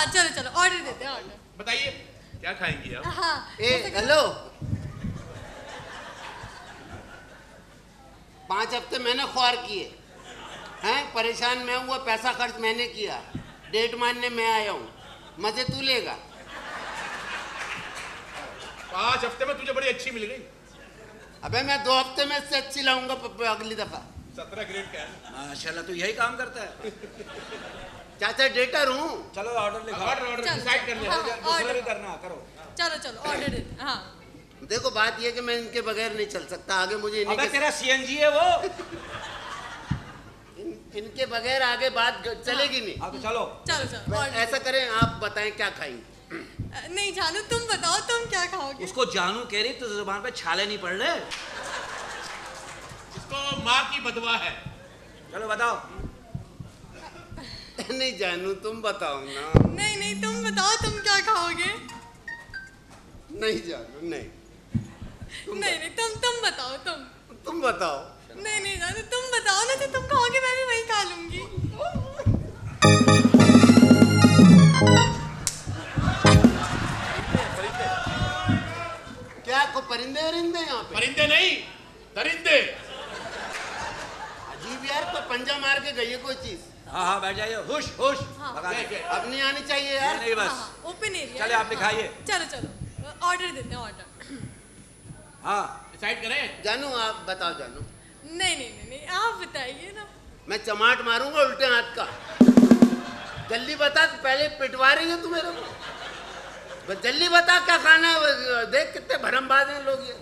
हाँ चलो चलो ऑर्डर देते हैं ऑर्डर। बताइए क्या खाएंगी आप? हाँ हेलो, 5 हफ्ते मैंने ख्वार किए हैं, परेशान मैं हुआ, पैसा खर्च मैंने किया, डेट मानने मैं आया हूँ, मजे तू लेगा। 5 हफ्ते में तुझे बड़ी अच्छी मिल गई। अबे मैं 2 हफ्ते में इससे अच्छी लाऊंगा अगली दफा। 17 ग्रेड का है। माशाल्लाह, तू यही काम करता है। चाचा डेटर हूँ। चलो ऑर्डर लिखो। ऑर्डर डिसाइड कर लिया। दूसरा भी करना, करो। चलो चलो ऑर्डर देते हैं। हाँ देखो बात ये कि मैं इनके बगैर नहीं चल सकता, आगे मुझे अबे तेरा सीएनजी है वो। इनके बगैर आगे बात चलेगी नहीं। हाँ तो चलो चलो चलो order ऐसा करें, आप बताएं क्या खाएंगे? नहीं जानू तुम बताओ तुम क्या खाओगे? उसको जानू कह रही तो जुबान पे छाले नहीं पड़ रहे। इसको माँ की बदवा है। चलो बताओ। नहीं जानू तुम बताओ ना। नहीं नहीं तुम बताओ तुम क्या खाओगे? नहीं जानू नहीं। नहीं नहीं तुम बताओ तुम बताओ। नहीं नहीं जानू तुम बताओ ना, जो तुम खाओगे मैं भी वही खा लूंगी। क्या को परिंदे वरिंदे यहाँ पे? परिंदे नहीं, दरिंदे। अजीब यार, तो पंजा मार के गई है कोई चीज। हाँ हाँ बैठ जाइए, हुश हुश। हाँ। भगा दे। अब नहीं आनी चाहिए यार। नहीं बस। Open area. चले आप दिखाइए। चलो चलो ऑर्डर देते हैं ऑर्डर। हाँ डिसाइड करें। जानू आप बताओ जानू। नहीं नहीं नहीं नहीं आप बताइए ना। मैं चमाट मारूंगा उल्टे हाथ का। जल्दी बता, पहले पिटवा रही है तू मेरे को। बस जल्दी बता क्या खाना है। देख कितने भरमबाज हैं लोग ये।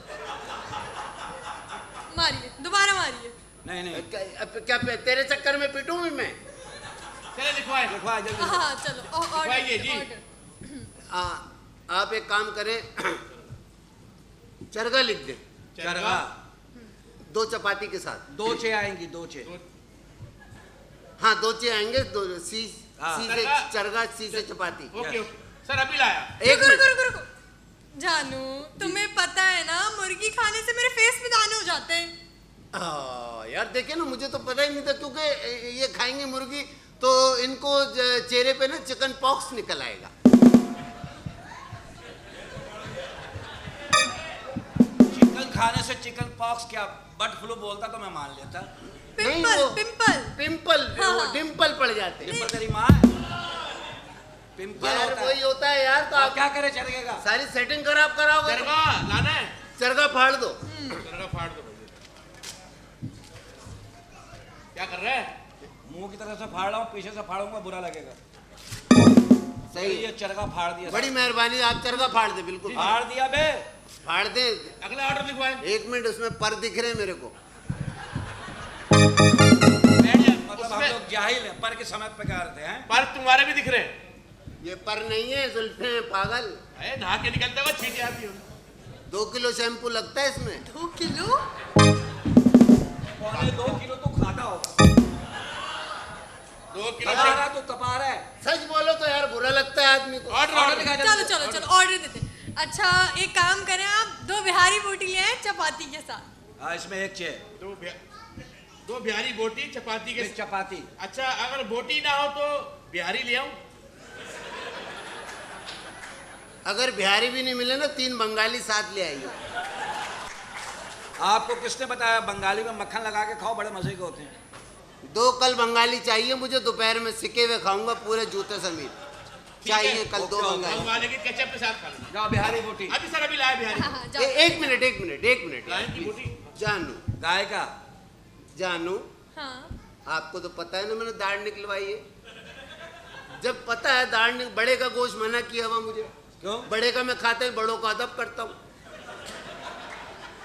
मारिए दोबारा मारिए। नहीं नहीं क्या तेरे चक्कर में पिटूं भी मैं? चले लिखवाए। लिखवा जल्दी। हाँ चलो लिखवाइए जी। ऑर्डर। आप एक काम करें, चरगा लिख दे। चरगा 2 चपाती के साथ। 2 चे आएंगी, 2 चे। हाँ 2 चे आएंगे, 2 सी हाँ। से चरगा, सी से चपाती। ओके ओके सर अभी लाया। एक रुको मिनट। रुको रुको। जानू तुम्हें पता है ना, मुर्गी खाने से मेरे फेस में दाने हो जाते हैं। यार देखिए ना, मुझे तो पता ही नहीं था, क्योंकि ये खाएंगे मुर्गी तो इनको चेहरे पे ना चिकन पॉक्स निकल आएगा। चिकन खाने से चिकन पॉक्स क्या, बर्ड फ्लू बोलता तो मैं मान लेता। पिंपल पिंपल पिंपल हाँ। वो डिम्पल पड़ जाते हैं। पिंपल तेरी माँ है। पिंपल यार होता वही है। होता है यार। तो आप आप क्या करे चरगे का? सारी सेटिंग खराब कराओगे। चरगा लाना है। चरगा फाड़ दो। चरगा फाड़ दो। क्या कर रहा है? मुंह की तरफ से फाड़ रहा हूँ, पीछे से फाड़ूंगा बुरा लगेगा। सही ये चरगा फाड़ दिया। बड़ी मेहरबानी, आप चरगा फाड़ दे। बिल्कुल फाड़ दिया बे। फाड़ दे। अगला ऑर्डर लिखवाए। 1 मिनट, उसमें पर दिख रहे हैं मेरे को। मतलब हम लोग जाहिल हैं, पर के समय पे क्या करते हैं? पर तुम्हारे भी दिख रहे हैं। ये पर नहीं है, जुल्फे हैं पागल। अरे नहा के निकलते हुए छींटे आती हो। 2 किलो शैम्पू लगता है इसमें। 2 किलो? 2 किलो तो खाता होगा। 2 किलो तपा रहा तो तपा रहा है। सच बोलो तो यार बुरा लगता है आदमी को। ऑर्डर लिखा चलो चलो चलो ऑर्डर देते हैं। अच्छा एक काम करें, आप 2 बिहारी बोटी ले आए चपाती के साथ। हाँ इसमें 1 चे। 2 बिहारी बोटी चपाती के। 1 चपाती। अच्छा अगर बोटी ना हो तो बिहारी ले आऊं? अगर बिहारी भी नहीं मिले ना, 3 बंगाली साथ ले आइए। आपको किसने बताया बंगाली में मक्खन लगा के खाओ, बड़े मजे के होते हैं। 2 कल बंगाली चाहिए मुझे, दोपहर में सिके हुए खाऊंगा पूरे जूते समेत। चाहिए कल 2 बंगाली। मंगवाने के केचप के साथ खा लूं। जाओ बिहारी बोटी। अभी सर अभी लाया बिहारी। हाँ, जाओ। 1 मिनट गाय की बोटी। जानू गाय का। जानू हाँ आपको तो पता है ना मैंने दाढ़ निकलवाई है। जब पता है दाढ़ बड़े का गोश्त मना किया हुआ मुझे। क्यों? बड़े का मैं खाता हूँ, बड़ों का अदब करता हूँ।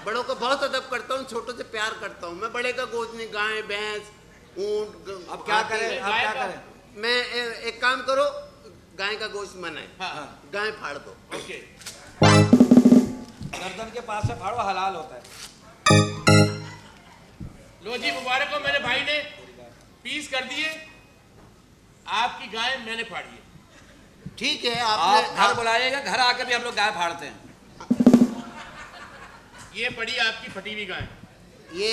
बड़ों का बहुत अदब करता हूँ, छोटों से प्यार करता हूँ मैं। बड़े का गोश्त नहीं, गाय भैंस ऊंट। अब क्या करें? अब क्या करें? मैं एक काम करो, गाय का गोश्त मना है। हाँ। गाय फाड़ दो। ओके। गर्दन के पास से फाड़ो, हलाल होता है। लो जी मुबारक हो, मेरे भाई ने पीस कर दिए। आपकी गाय मैंने फाड़ी है। ठीक है आप आपने घर बुलाइएगा, घर आके भी हम लोग गाय फाड़ते हैं। ये पड़ी आपकी फटी हुई गाय। ये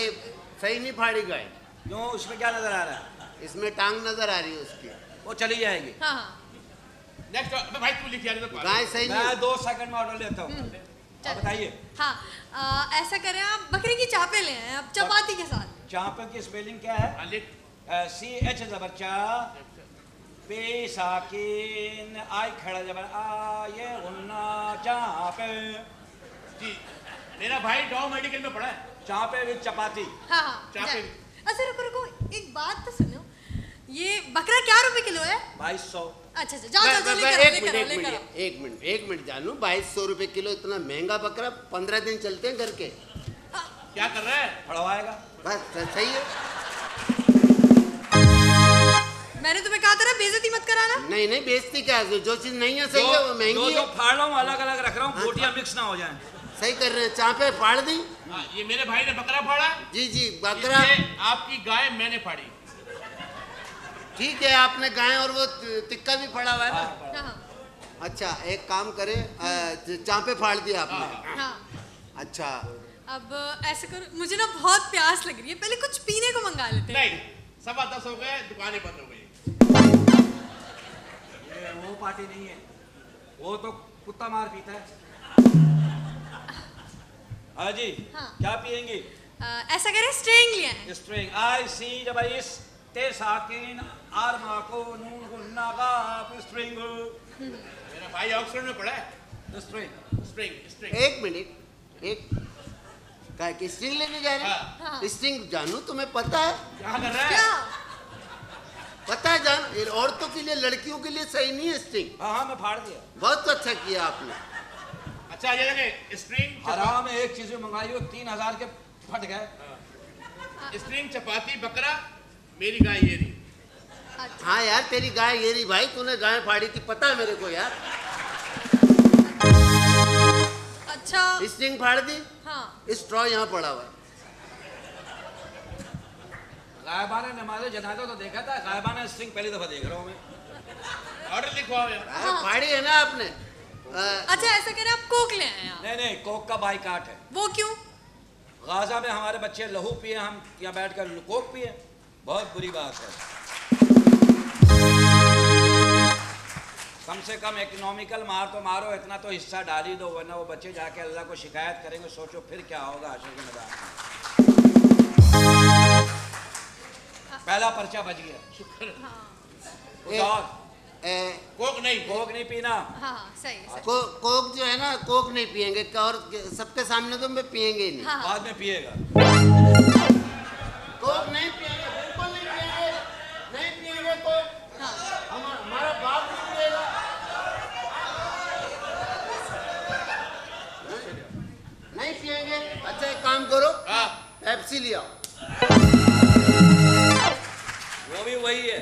सही नहीं फाड़ी गाय। क्यों? उसमें क्या नजर आ रहा है? इसमें टांग नजर आ रही है उसकी। वो चली जाएगी। हाँ हाँ नेक्स्ट भाई तू लिख यार तो गाय सही मैं नहीं 2 सेकंड में ऑर्डर लेता हूँ। चलो। आप बताइए। हाँ ऐसा करें आप बकरी की चापे ले आए आप चपाती के साथ। चापे की स्पेलिंग क्या है? हाँ, लिख CH जबर चा, पे साकिन, आई खड़ा जबर आ, ये उन्ना चापे। जी मेरा भाई डॉ मेडिकल में पढ़ा है। चापे विद चपाती। हाँ हाँ चापे। अच्छा रुको रुको एक बात तो सुनो, ये बकरा क्या रुपए किलो है? 2200। अच्छा जाओ जाओ जाओ लेकर आओ, लेकर आओ, लेकर आओ। एक मिनट जानू, 2200 रुपए किलो इतना महंगा बकरा 15 दिन चलते हैं घर के। क्या कर रहा है? फड़वाएगा। बस सही है। मैंने तुम्हें कहा था ना बेइज्जती मत कराना। नहीं नहीं बेइज्जती क्या है, जो चीज नहीं है सही है वो महंगी जो है। फाड़ रहा हूँ अलग अलग रख रहा हूँ, बोटियां मिक्स ना हो जाएं। सही कर रहे हैं, चापे फाड़ दी। हाँ, ये मेरे भाई ने बकरा फाड़ा। जी जी बकरा। इसलिए आपकी गाय मैंने फाड़ी। ठीक है आपने गाय और वो टिक्का भी फाड़ा हुआ है ना। हाँ हाँ अच्छा एक काम करें, चापे फाड़ दिया आपने। हाँ। अच्छा अब ऐसे करो, मुझे ना बहुत प्यास लग रही है, पहले कुछ पीने को मंगा लेते हैं। नहीं 10:15 हो गए, दुकानें बंद हो गई। ये वो पार्टी नहीं है, वो तो कुत्ता मार पीता है। हाँ जी। हाँ। क्या पियेंगी? ऐसा करें स्ट्रिंग ले आए। स्ट्रिंग आई सी जब इस ते साकिन आर माको नून गुन्ना का स्ट्रिंग। मेरा भाई ऑक्सफोर्ड में पढ़ा है। स्ट्रिंग। स्ट्रिंग एक मिनट, एक काय की स्ट्रिंग लेने जा रहे हैं? हाँ। स्ट्रिंग जानू तुम्हें पता है? क्या कर रहा है? क्या? पता है जान, ये औरतों के लिए लड़कियों के लिए सही नहीं है स्ट्रिंग। हाँ हाँ मैं फाड़ दिया। बहुत अच्छा किया आपने। अच्छा ये देखें स्ट्रिंग हराम है, एक चीज में मंगाई हो 3000 के फट गए। स्ट्रिंग चपाती बकरा, मेरी गाय ये रही। अच्छा। हाँ यार तेरी गाय ये रही भाई, तूने गाय फाड़ी थी पता है मेरे को यार। अच्छा स्ट्रिंग फाड़ दी, हाँ स्ट्रॉ यहाँ पड़ा हुआ है। गायबा ने नमाज़े जनाजा तो देखा था, गायबा ने स्ट्रिंग पहली दफा देख रहा हूँ मैं। ऑर्डर लिखवाओ यार। फाड़ी है ना आपने। अच्छा ऐसा करें आप कोक ले आए आप। नहीं नहीं, कोक का बाइकाट है। वो क्यों? गाजा में हमारे बच्चे लहू पिए, हम यहाँ बैठ कर कोक पिए, बहुत बुरी बात है। कम से कम इकोनॉमिकल मार तो मारो, इतना तो हिस्सा डाल ही दो, वरना वो बच्चे जाके अल्लाह को शिकायत करेंगे। सोचो फिर क्या होगा हशर के मैदान में। पहला पर्चा बच गया। शुक्र। कुछ और? कोक नहीं। कोक नहीं पीना। हाँ हाँ सही सही। कोक जो है ना, कोक नहीं पियेंगे और सबके सामने तो मैं पियेंगे ही नहीं। हाँ हाँ बाद में पिएगा। कोक नहीं पियेंगे, बिल्कुल नहीं पियेंगे, नहीं पियेंगे कोक। हाँ। हमारा बाप नहीं पिएगा। नहीं पियेंगे। अच्छा एक काम करो, हाँ पेप्सी लिया। वो भी वही है,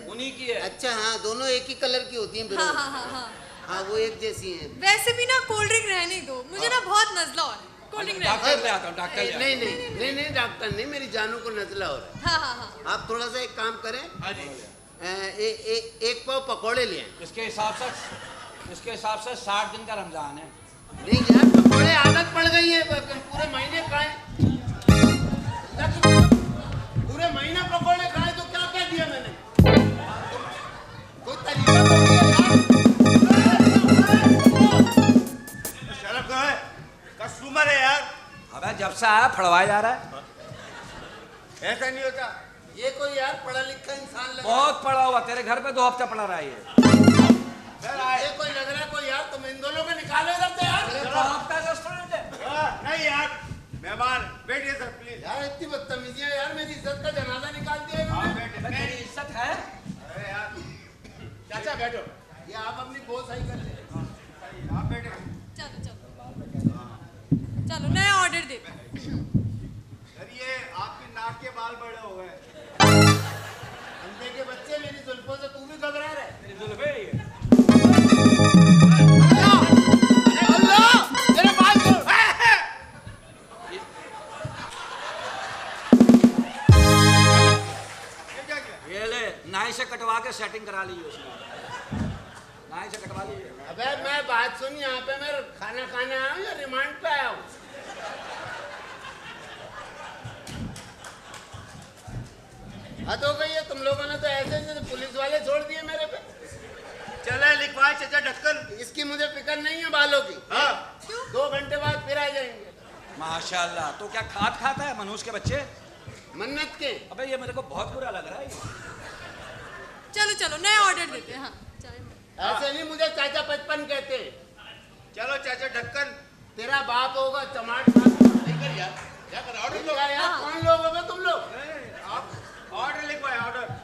उन्हीं की है। अच्छा हाँ दोनों एक ही कलर की होती हैं हाँ बिल्कुल। हाँ हाँ हाँ। हाँ वो एक जैसी हैं। वैसे भी ना कोल्ड ड्रिंक रहने दो, मुझे ना बहुत नजला हो रहा है, कोल्ड ड्रिंक रहने डॉक्टर ले आता हूँ, डॉक्टर ले आता हूँ। नहीं नहीं नहीं नहीं डॉक्टर नहीं, मेरी जानू को नजला हो रहा है। हाँ हाँ हाँ। आप थोड़ा सा एक काम करें, हाँ जी। एक पाव पकौड़े ले आएं। इसके हिसाब से 60 दिन का रमजान है। नहीं यार पकौड़े आदत पड़ गई है, पूरे महीने खाए, पूरे महीना पकौड़े खाए तो क्या कह दिया मैंने? कोई तरीका तो नहीं है यार। शराब कहाँ है? कस्टमर है यार। अबे जब से आया फड़वाया जा रहा है। ऐसा नहीं होता। ये कोई यार पढ़ा लिखा इंसान लग रहा बहुत पड़ा हुआ, तेरे घर पे 2 हफ्ते पड़ा रहा है ये। है। ये कोई लग रहा है कोई यार, तुम इन दोनों को निकालो इधर से यार। हफ्ता का स्टूडेंट है। नहीं यार, मेहमान बैठिए सर प्लीज। यार इतनी बदतमीजियां यार, मेरी इज्जत का जनाजा निकाल दिया हाँ इन्होंने। बैठे। अबे तेरी इज्जत है? अरे यार चाचा बैठो। ये आप अपनी बहुत सही कर ले। आप बैठे। चलो चलो चलो नया ऑर्डर दे। सर ये आपके नाक के बाल बड़े हो गए। अंधे के बच्चे, मेरी जुल्फों से तू भी घबरा रहा है। तेरी जुल्फे ही है। अल्लाह तेरे बाल छोड़। ये क्या किया? ये ले, नाई से कटवा के सेटिंग करा ली उसने। नाई से कटवा लीजिए। अबे मैं बात सुन, यहाँ पे मैं खाना खाने आया हूँ या रिमांड पे आया हूँ? हद हो गई है, तुम लोगों ने तो ऐसे ऐसे पुलिस वाले छोड़ दिए मेरे पे। चले लिखवाए चाचा ढक्कन। इसकी मुझे फिक्र नहीं है बालों की। हाँ 2 घंटे बाद फिर आ जाएंगे। माशाल्लाह। तो क्या खाद खाता है मनुष्य के बच्चे? मन्नत के। अबे ये मेरे को बहुत बुरा लग रहा है। चलो चलो नया ऑर्डर देते हैं। हाँ चाय ऐसे नहीं मुझे चाचा 55 कहते। चलो चाचा ढक्कन। तेरा बाप होगा टमाटर। नहीं कर यार, क्या कर ऑर्डर लो। यार कौन लोग हो बे तुम लोग? आप ऑर्डर लिखवाए ऑर्डर।